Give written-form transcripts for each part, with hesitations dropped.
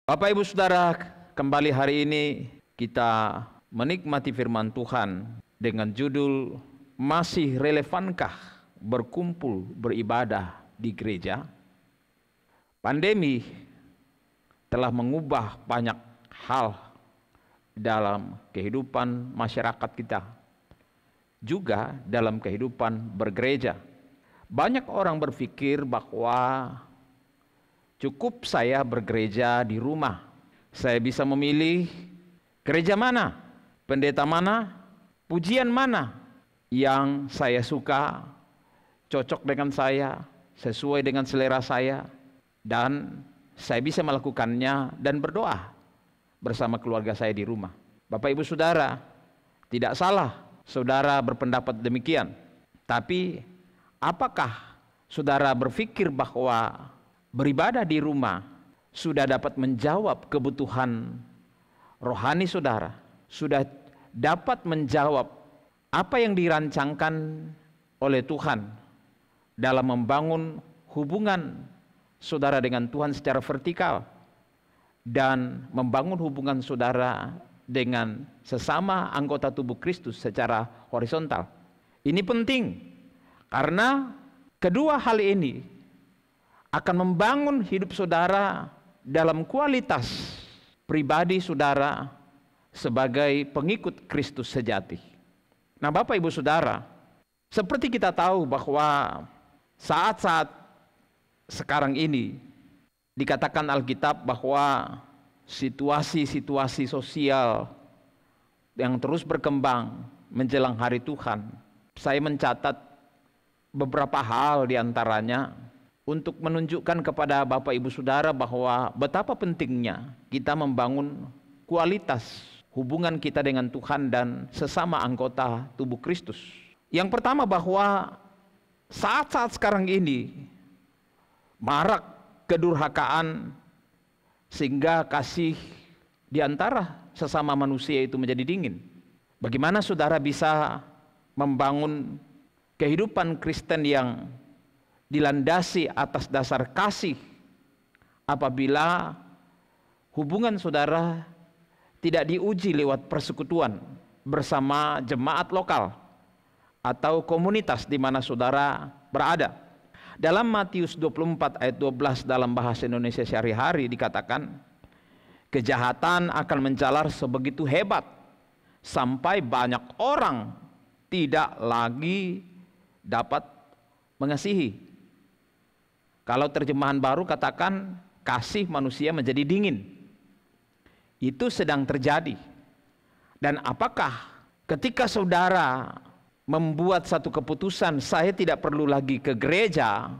Bapak Ibu Saudara, kembali hari ini kita menikmati firman Tuhan dengan judul "Masih relevankah berkumpul beribadah di gereja?" Pandemi telah mengubah banyak hal dalam kehidupan masyarakat kita, juga dalam kehidupan bergereja. Banyak orang berpikir bahwa cukup saya bergereja di rumah. Saya bisa memilih gereja mana, pendeta mana, pujian mana yang saya suka, cocok dengan saya, sesuai dengan selera saya, dan saya bisa melakukannya dan berdoa bersama keluarga saya di rumah. Bapak Ibu Saudara, tidak salah saudara berpendapat demikian. Tapi apakah saudara berpikir bahwa beribadah di rumah sudah dapat menjawab kebutuhan rohani saudara, sudah dapat menjawab apa yang dirancangkan oleh Tuhan dalam membangun hubungan saudara dengan Tuhan secara vertikal dan membangun hubungan saudara dengan sesama anggota tubuh Kristus secara horizontal. Ini penting karena kedua hal ini akan membangun hidup saudara dalam kualitas pribadi saudara sebagai pengikut Kristus sejati. Nah, Bapak Ibu Saudara, seperti kita tahu bahwa saat-saat sekarang ini dikatakan Alkitab bahwa situasi-situasi sosial yang terus berkembang menjelang hari Tuhan. Saya mencatat beberapa hal diantaranya untuk menunjukkan kepada Bapak Ibu Saudara bahwa betapa pentingnya kita membangun kualitas hubungan kita dengan Tuhan dan sesama anggota tubuh Kristus. Yang pertama, bahwa saat-saat sekarang ini marak kedurhakaan sehingga kasih di antara sesama manusia itu menjadi dingin. Bagaimana saudara bisa membangun kehidupan Kristen yang dilandasi atas dasar kasih apabila hubungan saudara tidak diuji lewat persekutuan bersama jemaat lokal atau komunitas di mana saudara berada? Dalam Matius 24 ayat 12 dalam bahasa Indonesia sehari-hari dikatakan, kejahatan akan menjalar sebegitu hebat sampai banyak orang tidak lagi dapat mengasihi. Kalau terjemahan baru katakan kasih manusia menjadi dingin. Itu sedang terjadi. Dan apakah ketika saudara membuat satu keputusan, saya tidak perlu lagi ke gereja,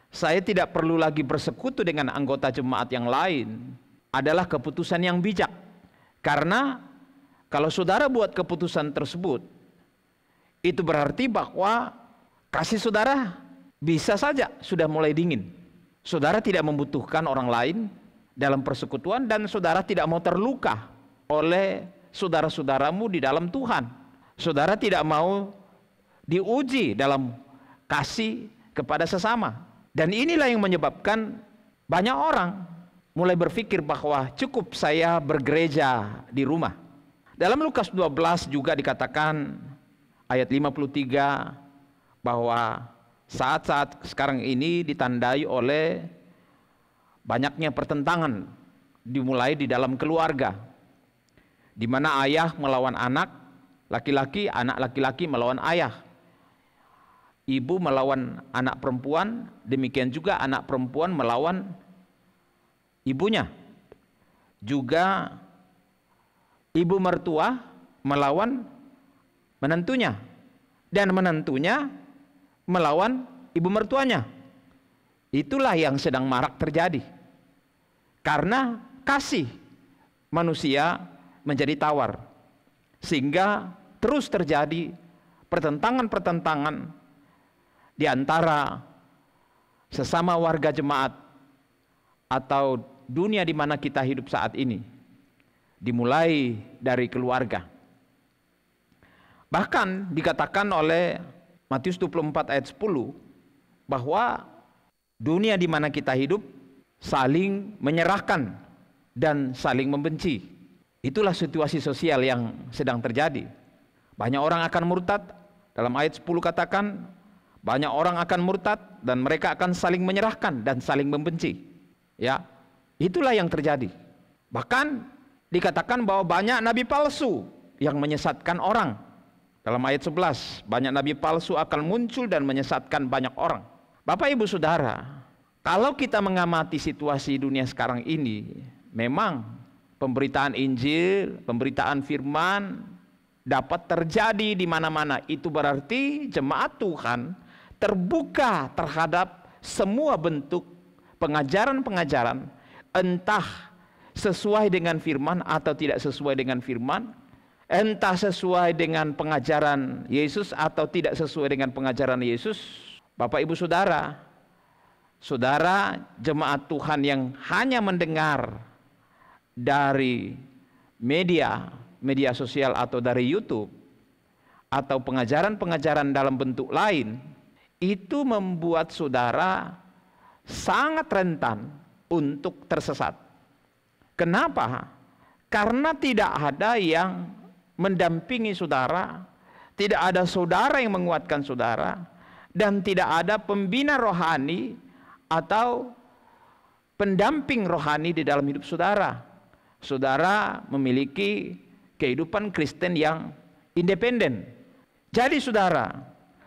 saya tidak perlu lagi bersekutu dengan anggota jemaat yang lain, adalah keputusan yang bijak. Karena kalau saudara buat keputusan tersebut, itu berarti bahwa kasih saudara bisa saja sudah mulai dingin. Saudara tidak membutuhkan orang lain dalam persekutuan dan saudara tidak mau terluka oleh saudara-saudaramu di dalam Tuhan. Saudara tidak mau diuji dalam kasih kepada sesama. Dan inilah yang menyebabkan banyak orang mulai berpikir bahwa cukup saya bergereja di rumah. Dalam Lukas 12 juga dikatakan ayat 53 bahwa saat-saat sekarang ini ditandai oleh banyaknya pertentangan dimulai di dalam keluarga, di mana ayah melawan anak laki-laki, anak laki-laki melawan ayah, ibu melawan anak perempuan, demikian juga anak perempuan melawan ibunya, juga ibu mertua melawan menantunya, dan menantunya melawan ibu mertuanya. Itulah yang sedang marak terjadi karena kasih manusia menjadi tawar, sehingga terus terjadi pertentangan-pertentangan di antara sesama warga jemaat atau dunia di mana kita hidup saat ini, dimulai dari keluarga. Bahkan dikatakan oleh Matius 24 ayat 10 bahwa dunia di mana kita hidup saling menyerahkan dan saling membenci. Itulah situasi sosial yang sedang terjadi. Banyak orang akan murtad, dalam ayat 10 katakan, banyak orang akan murtad dan mereka akan saling menyerahkan dan saling membenci. Ya, itulah yang terjadi. Bahkan dikatakan bahwa banyak nabi palsu yang menyesatkan orang. Dalam ayat 11, banyak nabi palsu akan muncul dan menyesatkan banyak orang. Bapak Ibu Saudara, kalau kita mengamati situasi dunia sekarang ini, memang pemberitaan Injil, pemberitaan firman dapat terjadi di mana-mana. Itu berarti jemaat Tuhan terbuka terhadap semua bentuk pengajaran-pengajaran, entah sesuai dengan firman atau tidak sesuai dengan firman, entah sesuai dengan pengajaran Yesus atau tidak sesuai dengan pengajaran Yesus. Bapak Ibu Saudara, saudara jemaat Tuhan yang hanya mendengar dari media sosial atau dari YouTube atau pengajaran-pengajaran dalam bentuk lain, itu membuat saudara sangat rentan untuk tersesat. Kenapa? Karena tidak ada yang mendampingi saudara, tidak ada saudara yang menguatkan saudara, dan tidak ada pembina rohani atau pendamping rohani di dalam hidup saudara. Saudara memiliki kehidupan Kristen yang independen. Jadi saudara,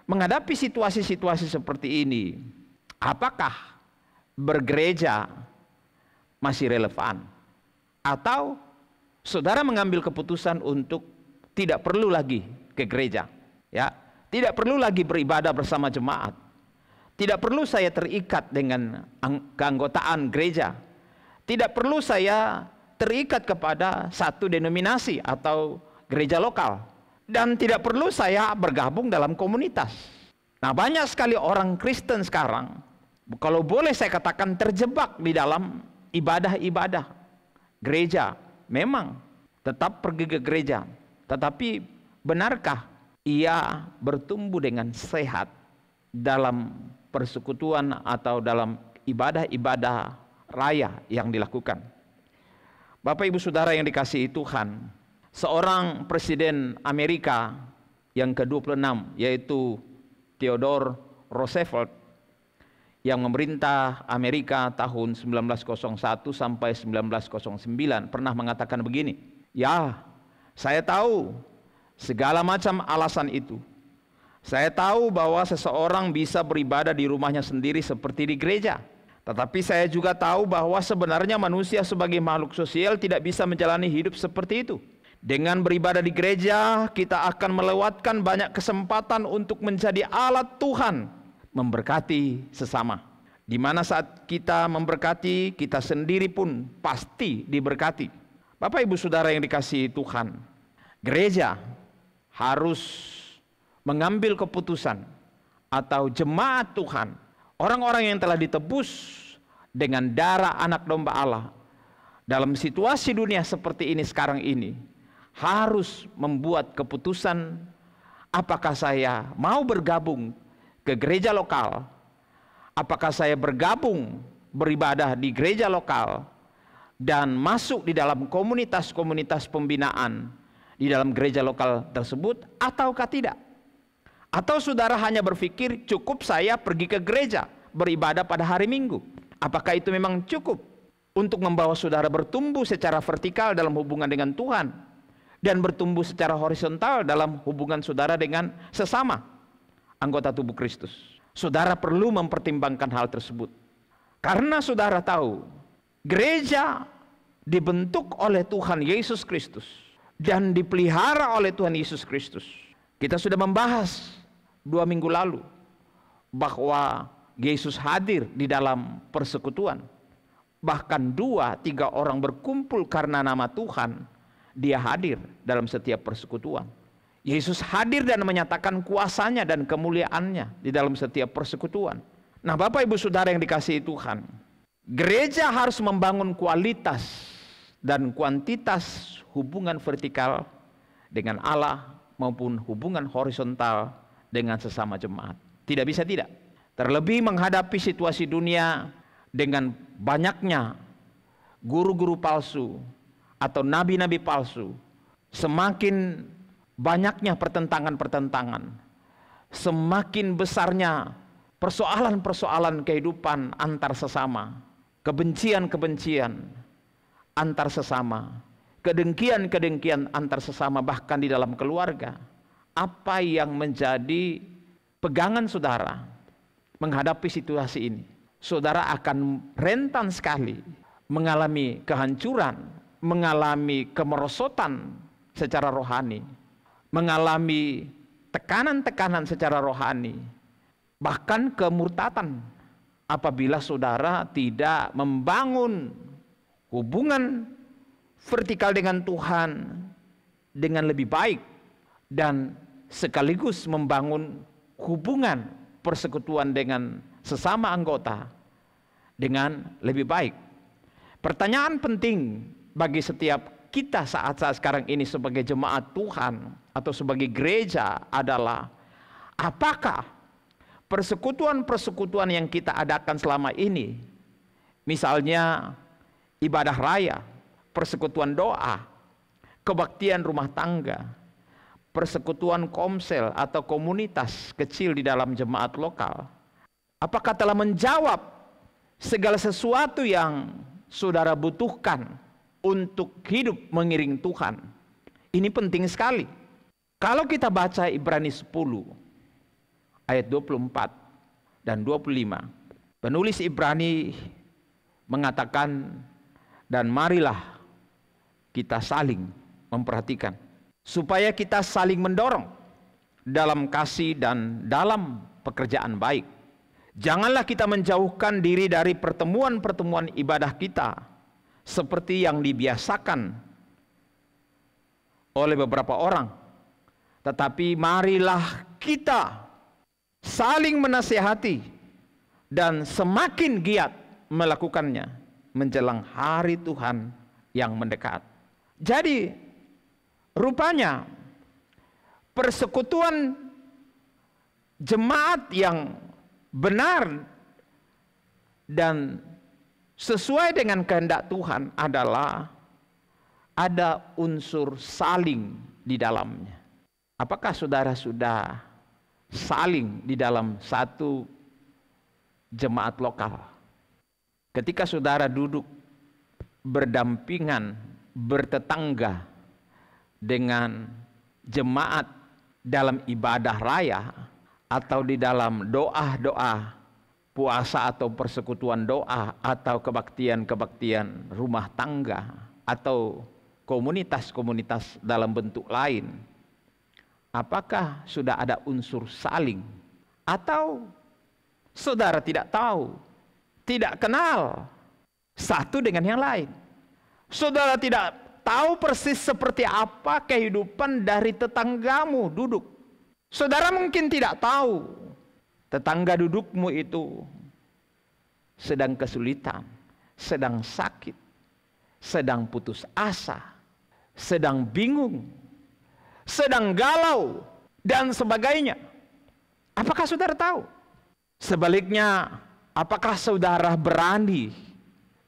menghadapi situasi-situasi seperti ini, apakah bergereja masih relevan? Atau saudara mengambil keputusan untuk tidak perlu lagi ke gereja, ya, tidak perlu lagi beribadah bersama jemaat, tidak perlu saya terikat dengan keanggotaan gereja, tidak perlu saya terikat kepada satu denominasi atau gereja lokal, dan tidak perlu saya bergabung dalam komunitas. Nah, banyak sekali orang Kristen sekarang, kalau boleh saya katakan, terjebak di dalam ibadah-ibadah gereja. Memang tetap pergi ke gereja, tetapi benarkah ia bertumbuh dengan sehat dalam persekutuan atau dalam ibadah-ibadah raya yang dilakukan? Bapak Ibu Saudara yang dikasihi Tuhan, seorang presiden Amerika yang ke-26, yaitu Theodore Roosevelt, yang memerintah Amerika tahun 1901 sampai 1909, pernah mengatakan begini, "Ya, saya tahu segala macam alasan itu. Saya tahu bahwa seseorang bisa beribadah di rumahnya sendiri seperti di gereja. Tetapi saya juga tahu bahwa sebenarnya manusia sebagai makhluk sosial tidak bisa menjalani hidup seperti itu. Dengan beribadah di gereja, kita akan melewatkan banyak kesempatan untuk menjadi alat Tuhan memberkati sesama. Di mana saat kita memberkati, kita sendiri pun pasti diberkati." Bapak Ibu Saudara yang dikasihi Tuhan, gereja harus mengambil keputusan, atau jemaat Tuhan, orang-orang yang telah ditebus dengan darah anak domba Allah, dalam situasi dunia seperti ini sekarang ini, harus membuat keputusan, apakah saya mau bergabung ke gereja lokal, apakah saya bergabung beribadah di gereja lokal dan masuk di dalam komunitas-komunitas pembinaan di dalam gereja lokal tersebut, ataukah tidak? Atau saudara hanya berpikir cukup saya pergi ke gereja beribadah pada hari Minggu? Apakah itu memang cukup untuk membawa saudara bertumbuh secara vertikal dalam hubungan dengan Tuhan dan bertumbuh secara horizontal dalam hubungan saudara dengan sesama anggota tubuh Kristus? Saudara perlu mempertimbangkan hal tersebut, karena saudara tahu gereja dibentuk oleh Tuhan Yesus Kristus dan dipelihara oleh Tuhan Yesus Kristus. Kita sudah membahas 2 minggu lalu bahwa Yesus hadir di dalam persekutuan. Bahkan 2-3 orang berkumpul karena nama Tuhan, Dia hadir dalam setiap persekutuan. Yesus hadir dan menyatakan kuasanya dan kemuliaannya di dalam setiap persekutuan. Nah, Bapak Ibu Saudara yang dikasihi Tuhan, gereja harus membangun kualitas dan kuantitas hubungan vertikal dengan Allah maupun hubungan horizontal dengan sesama jemaat. Tidak bisa tidak. Terlebih menghadapi situasi dunia dengan banyaknya guru-guru palsu atau nabi-nabi palsu, semakin banyaknya pertentangan-pertentangan, semakin besarnya persoalan-persoalan kehidupan antar sesama, kebencian-kebencian antar sesama, kedengkian-kedengkian antar sesama, bahkan di dalam keluarga. Apa yang menjadi pegangan saudara menghadapi situasi ini? Saudara akan rentan sekali mengalami kehancuran, mengalami kemerosotan secara rohani, mengalami tekanan-tekanan secara rohani, bahkan kemurtatan apabila saudara tidak membangun hubungan vertikal dengan Tuhan dengan lebih baik dan sekaligus membangun hubungan persekutuan dengan sesama anggota dengan lebih baik. Pertanyaan penting bagi setiap kita saat-saat sekarang ini sebagai jemaat Tuhan atau sebagai gereja adalah, apakah persekutuan-persekutuan yang kita adakan selama ini, misalnya ibadah raya, persekutuan doa, kebaktian rumah tangga, persekutuan komsel atau komunitas kecil di dalam jemaat lokal, apakah telah menjawab segala sesuatu yang saudara butuhkan untuk hidup mengiring Tuhan? Ini penting sekali. Kalau kita baca Ibrani 10 ayat 24 dan 25, penulis Ibrani mengatakan, dan marilah kita saling memperhatikan, supaya kita saling mendorong dalam kasih dan dalam pekerjaan baik. Janganlah kita menjauhkan diri dari pertemuan-pertemuan ibadah kita, seperti yang dibiasakan oleh beberapa orang. Tetapi marilah kita saling menasihati dan semakin giat melakukannya menjelang hari Tuhan yang mendekat. Jadi rupanya persekutuan jemaat yang benar dan sesuai dengan kehendak Tuhan adalah ada unsur saling di dalamnya. Apakah saudara sudah saling di dalam satu jemaat lokal? Ketika saudara duduk berdampingan, bertetangga dengan jemaat dalam ibadah raya atau di dalam doa-doa puasa atau persekutuan doa atau kebaktian-kebaktian rumah tangga atau komunitas-komunitas dalam bentuk lain, apakah sudah ada unsur saling? Atau saudara tidak tahu, tidak kenal satu dengan yang lain? Saudara tidak tahu persis seperti apa kehidupan dari tetanggamu duduk. Saudara mungkin tidak tahu tetangga dudukmu itu sedang kesulitan, sedang sakit, sedang putus asa, sedang bingung, sedang galau, dan sebagainya. Apakah saudara tahu? Sebaliknya, apakah saudara berani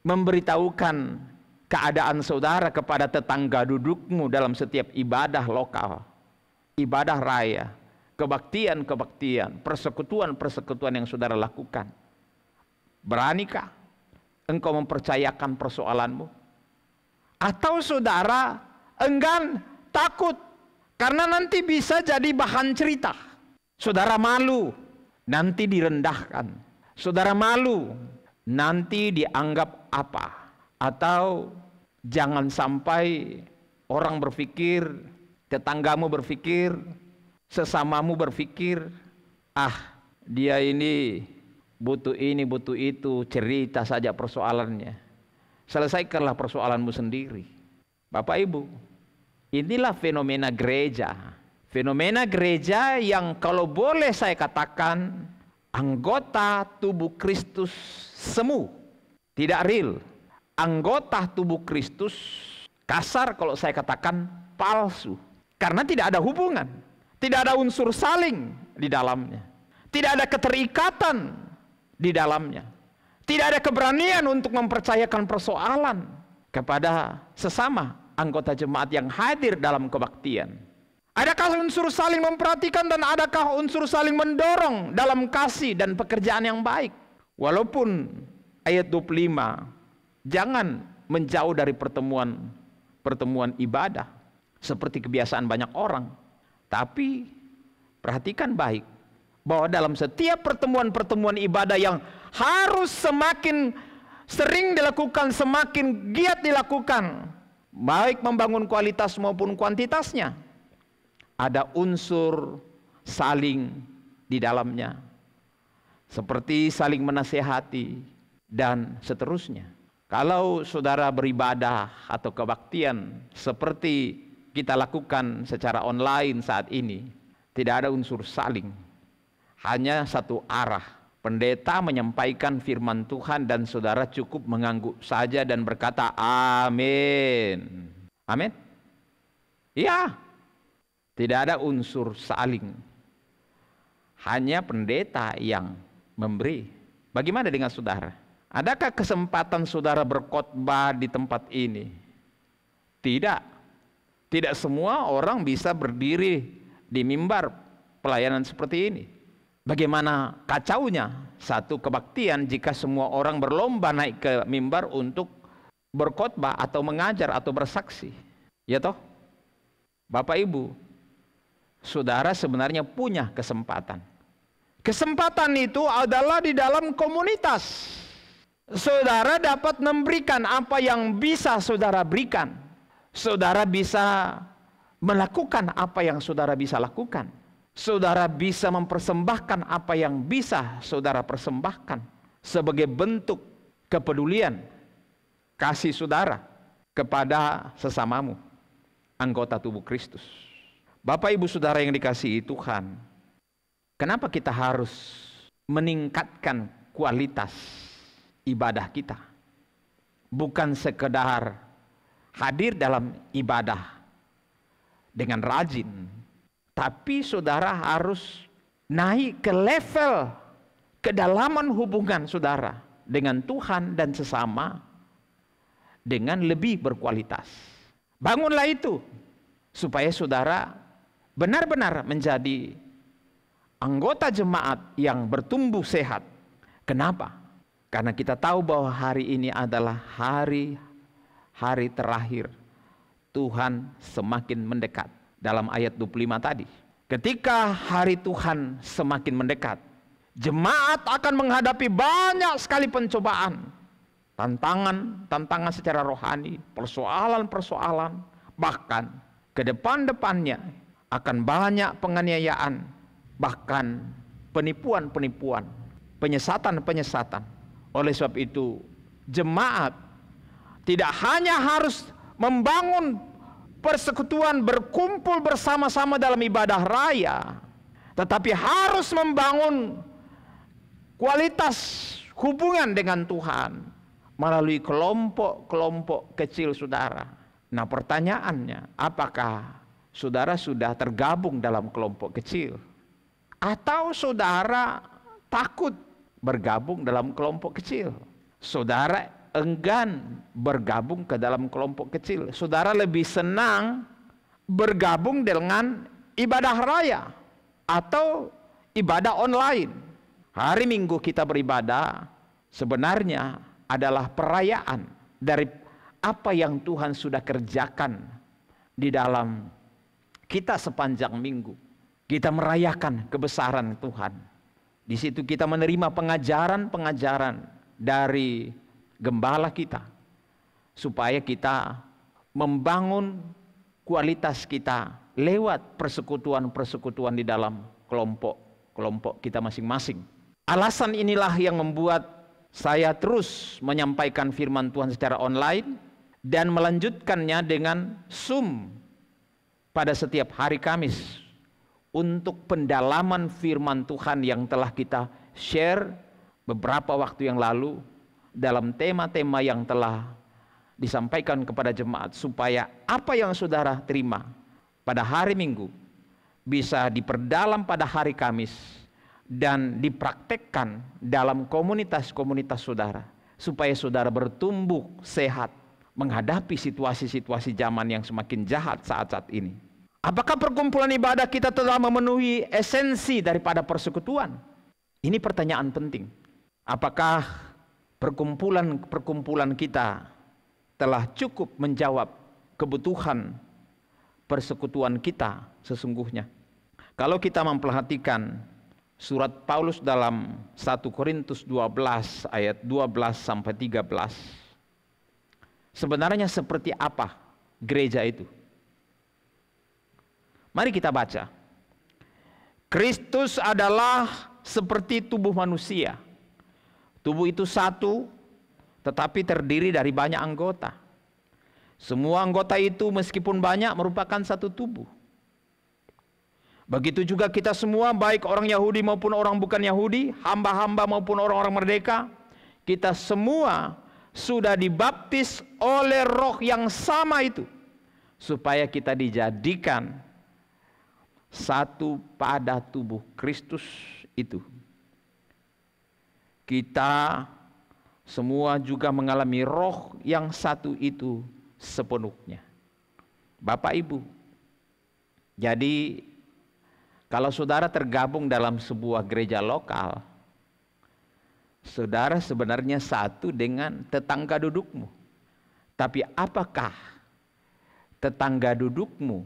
memberitahukan keadaan saudara kepada tetangga dudukmu dalam setiap ibadah lokal, ibadah raya, kebaktian-kebaktian, persekutuan-persekutuan yang saudara lakukan? Beranikah engkau mempercayakan persoalanmu? Atau saudara enggan, takut, karena nanti bisa jadi bahan cerita? Saudara malu, nanti direndahkan. Saudara malu, nanti dianggap apa? Atau jangan sampai orang berpikir, tetanggamu berpikir, sesamamu berpikir, ah dia ini butuh ini, butuh itu, cerita saja persoalannya. Selesaikanlah persoalanmu sendiri. Bapak Ibu, inilah fenomena gereja. Fenomena gereja yang kalau boleh saya katakan anggota tubuh Kristus semu, tidak real. Anggota tubuh Kristus kasar kalau saya katakan palsu. Karena tidak ada hubungan, tidak ada unsur saling di dalamnya, tidak ada keterikatan di dalamnya, tidak ada keberanian untuk mempercayakan persoalan kepada sesama anggota jemaat yang hadir dalam kebaktian? Adakah unsur saling memperhatikan dan adakah unsur saling mendorong dalam kasih dan pekerjaan yang baik? Walaupun ayat 25, jangan menjauh dari pertemuan ibadah seperti kebiasaan banyak orang. Tapi perhatikan baik bahwa dalam setiap pertemuan ibadah yang harus semakin sering dilakukan, semakin giat dilakukan, baik membangun kualitas maupun kuantitasnya, ada unsur saling di dalamnya, seperti saling menasehati dan seterusnya. Kalau saudara beribadah atau kebaktian seperti kita lakukan secara online saat ini, tidak ada unsur saling, hanya satu arah. Pendeta menyampaikan firman Tuhan dan saudara cukup mengangguk saja dan berkata amin. Amin? Iya. Tidak ada unsur saling. Hanya pendeta yang memberi. Bagaimana dengan saudara? Adakah kesempatan saudara berkhotbah di tempat ini? Tidak. Tidak semua orang bisa berdiri di mimbar pelayanan seperti ini. Bagaimana kacaunya satu kebaktian jika semua orang berlomba naik ke mimbar untuk berkhotbah atau mengajar atau bersaksi. Ya toh? Bapak Ibu, saudara sebenarnya punya kesempatan. Kesempatan itu adalah di dalam komunitas. Saudara dapat memberikan apa yang bisa saudara berikan. Saudara bisa melakukan apa yang saudara bisa lakukan. Saudara bisa mempersembahkan apa yang bisa saudara persembahkan sebagai bentuk kepedulian kasih saudara kepada sesamamu, anggota tubuh Kristus. Bapak Ibu Saudara yang dikasihi Tuhan, kenapa kita harus meningkatkan kualitas ibadah kita? Bukan sekedar hadir dalam ibadah dengan rajin, tapi saudara harus naik ke level kedalaman hubungan saudara dengan Tuhan dan sesama dengan lebih berkualitas. Bangunlah itu supaya saudara benar-benar menjadi anggota jemaat yang bertumbuh sehat. Kenapa? Karena kita tahu bahwa hari ini adalah hari terakhir. Tuhan semakin mendekat. Dalam ayat 25 tadi, ketika hari Tuhan semakin mendekat, jemaat akan menghadapi banyak sekali pencobaan, tantangan secara rohani, persoalan-persoalan, bahkan ke depan-depannya akan banyak penganiayaan, bahkan penipuan-penipuan, penyesatan-penyesatan. Oleh sebab itu, jemaat tidak hanya harus membangun persekutuan berkumpul bersama-sama dalam ibadah raya, tetapi harus membangun kualitas hubungan dengan Tuhan melalui kelompok-kelompok kecil saudara. Nah, pertanyaannya, apakah saudara sudah tergabung dalam kelompok kecil? Atau saudara takut bergabung dalam kelompok kecil? Saudara enggan bergabung ke dalam kelompok kecil. Saudara lebih senang bergabung dengan ibadah raya atau ibadah online. Hari Minggu kita beribadah sebenarnya adalah perayaan dari apa yang Tuhan sudah kerjakan di dalam kita sepanjang minggu. Kita merayakan kebesaran Tuhan. Di situ kita menerima pengajaran-pengajaran dari gembala kita, supaya kita membangun kualitas kita lewat persekutuan-persekutuan di dalam kelompok kita masing-masing. Alasan inilah yang membuat saya terus menyampaikan firman Tuhan secara online dan melanjutkannya dengan Zoom pada setiap hari Kamis untuk pendalaman firman Tuhan yang telah kita share beberapa waktu yang lalu dalam tema-tema yang telah disampaikan kepada jemaat, supaya apa yang saudara terima pada hari Minggu bisa diperdalam pada hari Kamis dan dipraktekkan dalam komunitas-komunitas saudara, supaya saudara bertumbuh sehat, menghadapi situasi-situasi zaman yang semakin jahat saat-saat ini? Apakah perkumpulan ibadah kita telah memenuhi esensi daripada persekutuan? Ini pertanyaan penting. Apakah perkumpulan kita telah cukup menjawab kebutuhan persekutuan kita sesungguhnya? Kalau kita memperhatikan surat Paulus dalam 1 Korintus 12 ayat 12 sampai 13, sebenarnya seperti apa gereja itu? Mari kita baca. Kristus adalah seperti tubuh manusia. Tubuh itu satu, tetapi terdiri dari banyak anggota. Semua anggota itu meskipun banyak merupakan satu tubuh. Begitu juga kita semua, baik orang Yahudi maupun orang bukan Yahudi, hamba-hamba maupun orang-orang merdeka, kita semua sudah dibaptis oleh Roh yang sama itu, supaya kita dijadikan satu pada tubuh Kristus itu. Kita semua juga mengalami Roh yang satu itu sepenuhnya. Bapak Ibu, jadi kalau saudara tergabung dalam sebuah gereja lokal, saudara sebenarnya satu dengan tetangga dudukmu. Tapi apakah tetangga dudukmu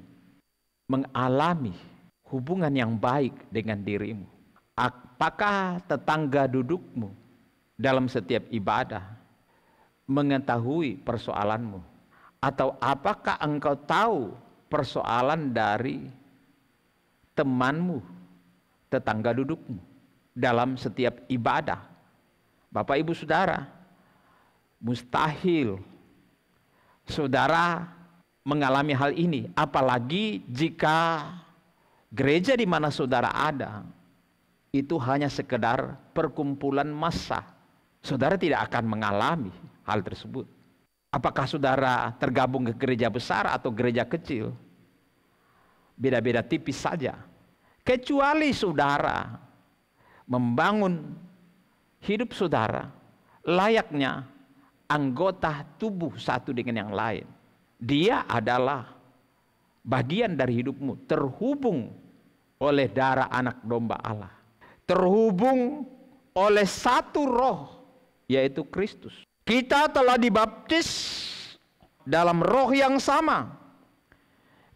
mengalami hubungan yang baik dengan dirimu? Apakah tetangga dudukmu dalam setiap ibadah mengetahui persoalanmu? Atau apakah engkau tahu persoalan dari temanmu, tetangga dudukmu dalam setiap ibadah? Bapak Ibu Saudara, mustahil saudara mengalami hal ini, apalagi jika gereja di mana saudara ada itu hanya sekedar perkumpulan massa. Saudara tidak akan mengalami hal tersebut. Apakah saudara tergabung ke gereja besar atau gereja kecil, beda-beda tipis saja. Kecuali saudara membangun hidup saudara layaknya anggota tubuh satu dengan yang lain. Dia adalah bagian dari hidupmu, terhubung oleh darah anak domba Allah, terhubung oleh satu Roh, yaitu Kristus. Kita telah dibaptis dalam Roh yang sama.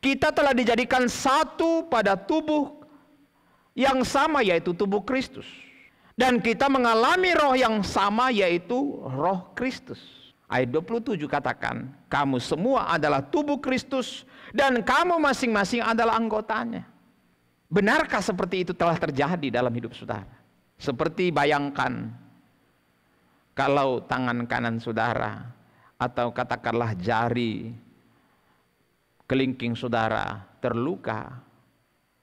Kita telah dijadikan satu pada tubuh yang sama, yaitu tubuh Kristus. Dan kita mengalami Roh yang sama, yaitu Roh Kristus. Ayat 27 katakan, kamu semua adalah tubuh Kristus dan kamu masing-masing adalah anggotanya. Benarkah seperti itu telah terjadi dalam hidup saudara? Seperti bayangkan kalau tangan kanan saudara atau katakanlah jari kelingking saudara terluka,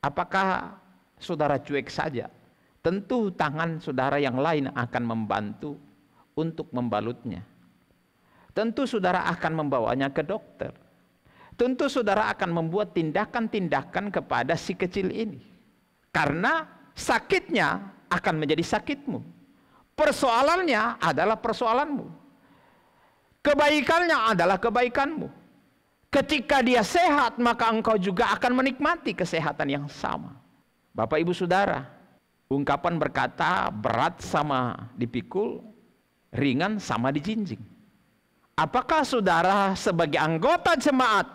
apakah saudara cuek saja? Tentu tangan saudara yang lain akan membantu untuk membalutnya. Tentu saudara akan membawanya ke dokter. Tentu saudara akan membuat tindakan-tindakan kepada si kecil ini. Karena sakitnya akan menjadi sakitmu. Persoalannya adalah persoalanmu. Kebaikannya adalah kebaikanmu. Ketika dia sehat, maka engkau juga akan menikmati kesehatan yang sama. Bapak Ibu Saudara, ungkapan berkata berat sama dipikul, ringan sama dijinjing. Apakah saudara sebagai anggota jemaat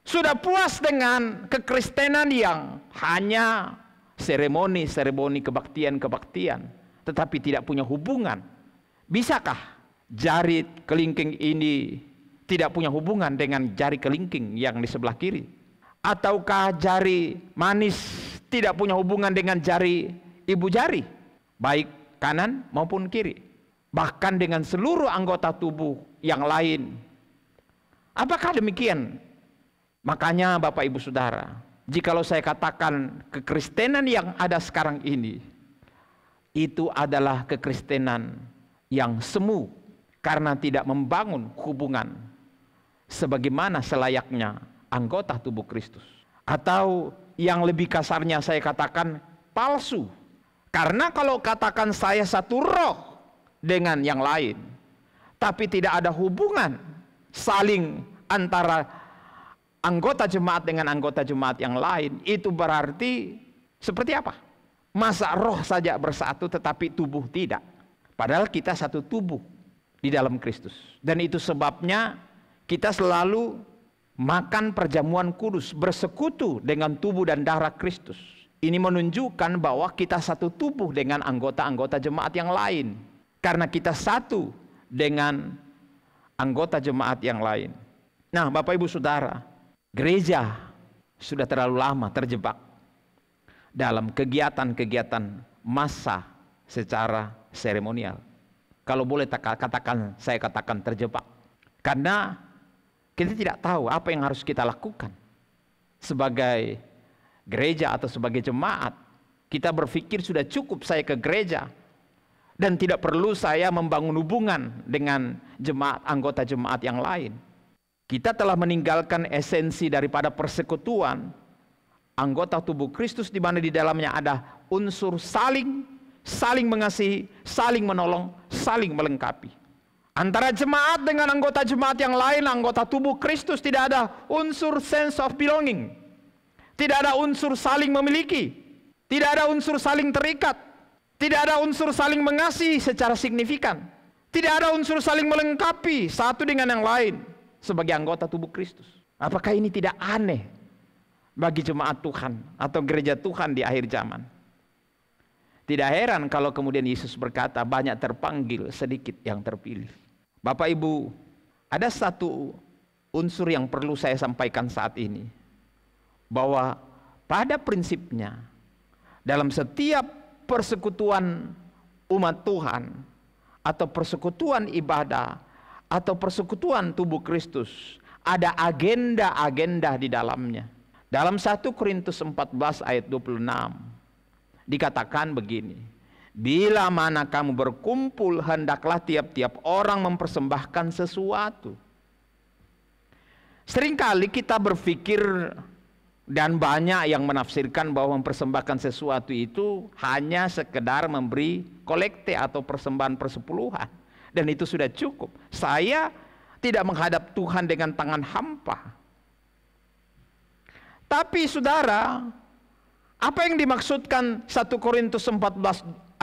sudah puas dengan kekristenan yang hanya seremoni kebaktian, tetapi tidak punya hubungan? Bisakah jari kelingking ini tidak punya hubungan dengan jari kelingking yang di sebelah kiri? Ataukah jari manis tidak punya hubungan dengan jari ibu jari, baik kanan maupun kiri, bahkan dengan seluruh anggota tubuh yang lain? Apakah demikian? Makanya Bapak Ibu Saudara, jikalau saya katakan kekristenan yang ada sekarang ini itu adalah kekristenan yang semu, karena tidak membangun hubungan sebagaimana selayaknya anggota tubuh Kristus. Atau yang lebih kasarnya saya katakan palsu. Karena kalau katakan saya satu roh dengan yang lain, tapi tidak ada hubungan, saling antara anggota jemaat dengan anggota jemaat yang lain, itu berarti seperti apa? Masa roh saja bersatu tetapi tubuh tidak? Padahal kita satu tubuh di dalam Kristus. Dan itu sebabnya kita selalu makan perjamuan kudus, bersekutu dengan tubuh dan darah Kristus. Ini menunjukkan bahwa kita satu tubuh dengan anggota-anggota jemaat yang lain. Karena kita satu dengan anggota jemaat yang lain. Nah, Bapak Ibu Saudara, gereja sudah terlalu lama terjebak dalam kegiatan-kegiatan massa secara seremonial. Kalau boleh saya katakan terjebak. Karena kita tidak tahu apa yang harus kita lakukan sebagai gereja atau sebagai jemaat. Kita berpikir sudah cukup saya ke gereja dan tidak perlu saya membangun hubungan dengan anggota jemaat yang lain. Kita telah meninggalkan esensi daripada persekutuan anggota tubuh Kristus, di mana di dalamnya ada unsur saling mengasihi, saling menolong, saling melengkapi. Antara jemaat dengan anggota jemaat yang lain, anggota tubuh Kristus, tidak ada unsur sense of belonging. Tidak ada unsur saling memiliki. Tidak ada unsur saling terikat. Tidak ada unsur saling mengasihi secara signifikan. Tidak ada unsur saling melengkapi satu dengan yang lain sebagai anggota tubuh Kristus. Apakah ini tidak aneh bagi jemaat Tuhan atau gereja Tuhan di akhir zaman? Tidak heran kalau kemudian Yesus berkata, banyak terpanggil, sedikit yang terpilih. Bapak Ibu, ada satu unsur yang perlu saya sampaikan saat ini. Bahwa pada prinsipnya, dalam setiap persekutuan umat Tuhan, atau persekutuan ibadah, atau persekutuan tubuh Kristus, ada agenda-agenda di dalamnya. Dalam 1 Korintus 14 ayat 26 dikatakan begini, bila mana kamu berkumpul, hendaklah tiap-tiap orang mempersembahkan sesuatu. Seringkali kita berpikir, dan banyak yang menafsirkan bahwa mempersembahkan sesuatu itu hanya sekedar memberi kolekte atau persembahan persepuluhan, dan itu sudah cukup. Saya tidak menghadap Tuhan dengan tangan hampa. Tapi saudara, apa yang dimaksudkan 1 Korintus 14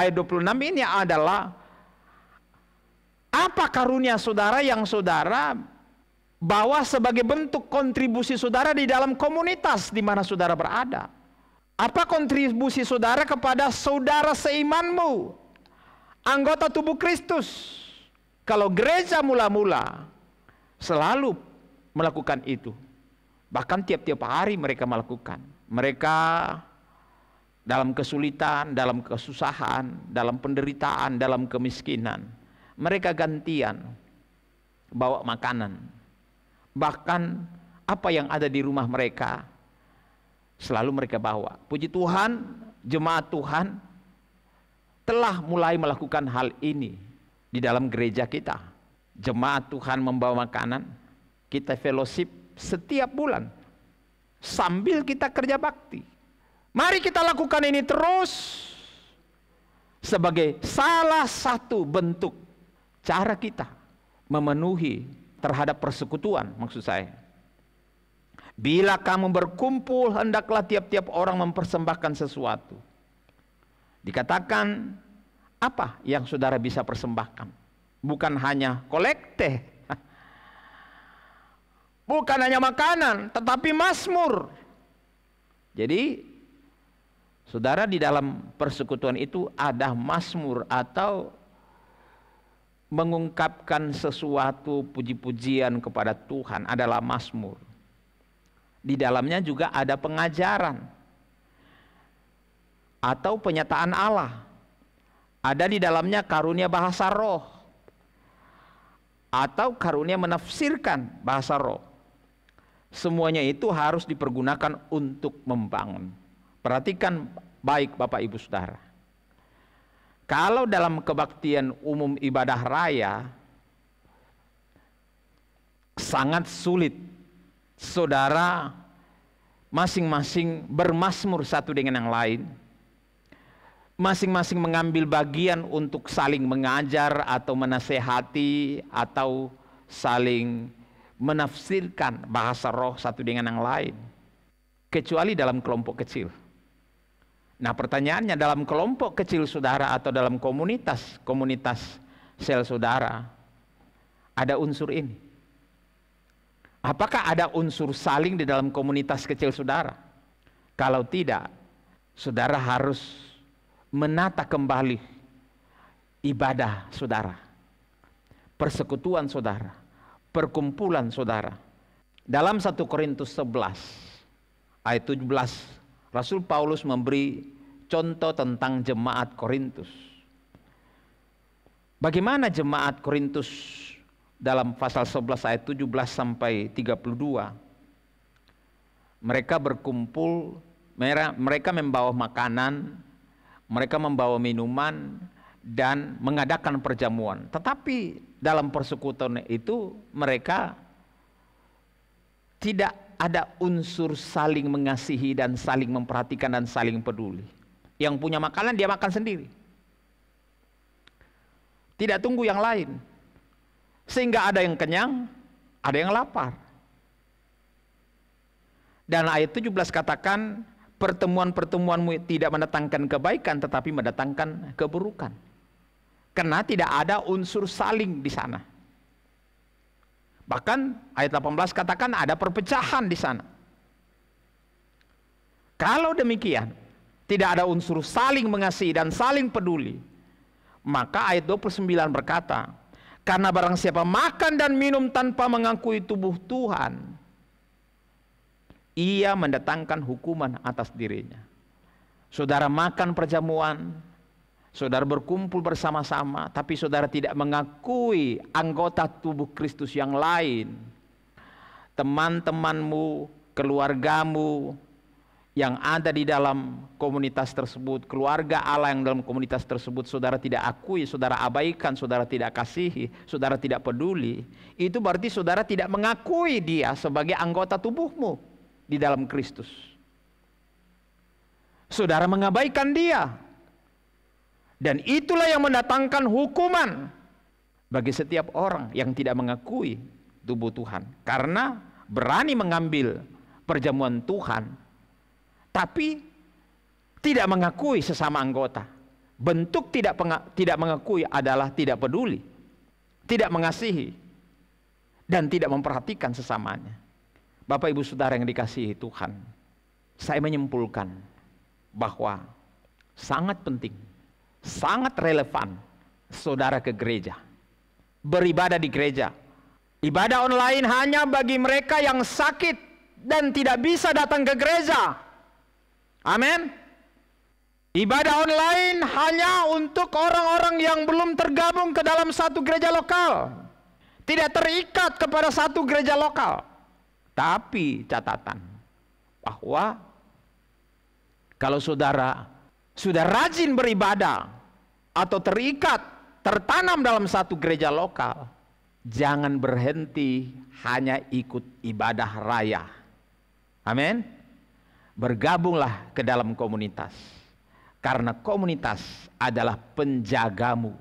ayat 26 ini adalah, apa karunia saudara yang saudara bawa sebagai bentuk kontribusi saudara di dalam komunitas di mana saudara berada? Apa kontribusi saudara kepada saudara seimanmu, anggota tubuh Kristus? Kalau gereja mula-mula selalu melakukan itu, bahkan tiap-tiap hari mereka melakukan. Mereka dalam kesulitan, dalam kesusahan, dalam penderitaan, dalam kemiskinan, mereka gantian bawa makanan. Bahkan apa yang ada di rumah mereka selalu mereka bawa. Puji Tuhan, jemaat Tuhan telah mulai melakukan hal ini di dalam gereja kita. Jemaat Tuhan membawa makanan, kita fellowship setiap bulan sambil kita kerja bakti. Mari kita lakukan ini terus sebagai salah satu bentuk cara kita memenuhi terhadap persekutuan, maksud saya. Bila kamu berkumpul, hendaklah tiap-tiap orang mempersembahkan sesuatu. Dikatakan, apa yang saudara bisa persembahkan? Bukan hanya kolekte, bukan hanya makanan, tetapi mazmur. Jadi, saudara, di dalam persekutuan itu ada mazmur atau mengungkapkan sesuatu puji-pujian kepada Tuhan, adalah mazmur. Di dalamnya juga ada pengajaran atau penyataan Allah. Ada di dalamnya karunia bahasa roh atau karunia menafsirkan bahasa roh. Semuanya itu harus dipergunakan untuk membangun. Perhatikan baik Bapak Ibu Saudara. Kalau dalam kebaktian umum ibadah raya, sangat sulit saudara masing-masing bermazmur satu dengan yang lain, masing-masing mengambil bagian untuk saling mengajar atau menasehati atau saling menafsirkan bahasa roh satu dengan yang lain, kecuali dalam kelompok kecil. Nah, pertanyaannya, dalam kelompok kecil saudara atau dalam komunitas sel saudara, ada unsur ini? Apakah ada unsur saling di dalam komunitas kecil saudara? Kalau tidak, saudara harus menata kembali ibadah saudara, persekutuan saudara, perkumpulan saudara. Dalam 1 Korintus 11 ayat 17, Rasul Paulus memberi contoh tentang jemaat Korintus. Bagaimana jemaat Korintus dalam pasal 11 ayat 17 sampai 32. Mereka berkumpul, mereka membawa makanan, mereka membawa minuman, dan mengadakan perjamuan. Tetapi dalam persekutuan itu mereka tidak ada unsur saling mengasihi dan saling memperhatikan dan saling peduli. Yang punya makanan dia makan sendiri, tidak tunggu yang lain, sehingga ada yang kenyang, ada yang lapar. Dan ayat 17 katakan, pertemuan-pertemuanmu tidak mendatangkan kebaikan tetapi mendatangkan keburukan, karena tidak ada unsur saling di sana. Bahkan ayat 18 katakan ada perpecahan di sana. Kalau demikian, tidak ada unsur saling mengasihi dan saling peduli, maka ayat 29 berkata, karena barang siapa makan dan minum tanpa mengakui tubuh Tuhan, ia mendatangkan hukuman atas dirinya. Saudara makan perjamuan, saudara berkumpul bersama-sama, tapi saudara tidak mengakui anggota tubuh Kristus yang lain, teman-temanmu, keluargamu yang ada di dalam komunitas tersebut, keluarga Allah yang dalam komunitas tersebut, saudara tidak akui, saudara abaikan, saudara tidak kasihi, saudara tidak peduli, itu berarti saudara tidak mengakui dia sebagai anggota tubuhmu di dalam Kristus. Saudara mengabaikan dia. Dan itulah yang mendatangkan hukuman bagi setiap orang yang tidak mengakui tubuh Tuhan. Karena berani mengambil perjamuan Tuhan, tapi tidak mengakui sesama anggota. Bentuk tidak mengakui adalah tidak peduli, tidak mengasihi, dan tidak memperhatikan sesamanya. Bapak Ibu Saudara yang dikasihi Tuhan, saya menyimpulkan bahwa sangat penting, sangat relevan saudara ke gereja, beribadah di gereja. Ibadah online hanya bagi mereka yang sakit dan tidak bisa datang ke gereja. Amin. Ibadah online hanya untuk orang-orang yang belum tergabung ke dalam satu gereja lokal, tidak terikat kepada satu gereja lokal. Tapi catatan bahwa kalau saudara sudah rajin beribadah atau terikat, tertanam dalam satu gereja lokal, jangan berhenti hanya ikut ibadah raya. Amin. Bergabunglah ke dalam komunitas, karena komunitas adalah penjagamu.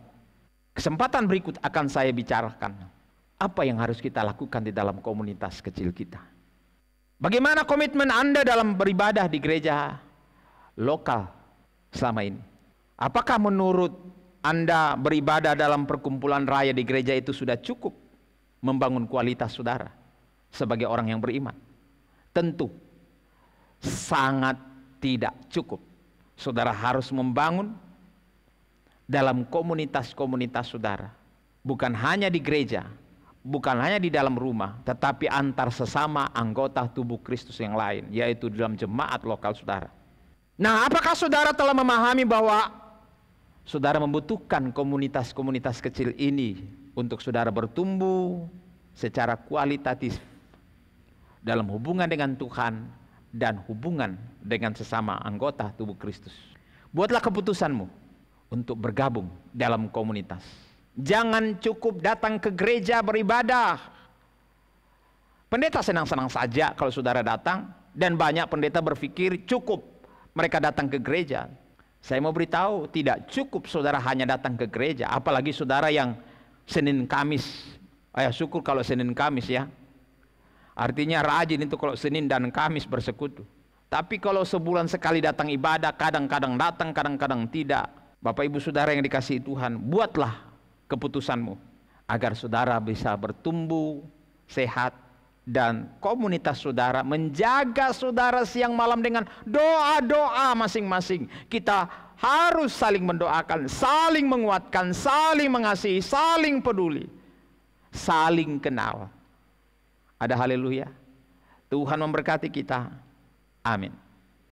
Kesempatan berikut akan saya bicarakan apa yang harus kita lakukan di dalam komunitas kecil kita. Bagaimana komitmen Anda dalam beribadah di gereja lokal selama ini? Apakah menurut Anda beribadah dalam perkumpulan raya di gereja itu sudah cukup membangun kualitas saudara sebagai orang yang beriman? Tentu sangat tidak cukup. Saudara harus membangun dalam komunitas-komunitas saudara, bukan hanya di gereja, bukan hanya di dalam rumah, tetapi antar sesama anggota tubuh Kristus yang lain, yaitu dalam jemaat lokal saudara. Nah, apakah saudara telah memahami bahwa saudara membutuhkan komunitas-komunitas kecil ini untuk saudara bertumbuh secara kualitatif dalam hubungan dengan Tuhan dan hubungan dengan sesama anggota tubuh Kristus? Buatlah keputusanmu untuk bergabung dalam komunitas. Jangan cukup datang ke gereja beribadah. Pendeta senang-senang saja kalau saudara datang, dan banyak pendeta berpikir cukup mereka datang ke gereja. Saya mau beritahu, tidak cukup saudara hanya datang ke gereja, apalagi saudara yang Senin Kamis. Syukur kalau Senin Kamis ya, Artinya rajin itu kalau Senin dan Kamis bersekutu. Tapi kalau sebulan sekali datang ibadah, kadang-kadang datang, kadang-kadang tidak. Bapak Ibu Saudara yang dikasihi Tuhan, buatlah keputusanmu agar saudara bisa bertumbuh sehat, dan komunitas saudara menjaga saudara siang malam dengan doa-doa masing-masing. Kita harus saling mendoakan, saling menguatkan, saling mengasihi, saling peduli, saling kenal. Ada haleluya. Tuhan memberkati kita. Amin.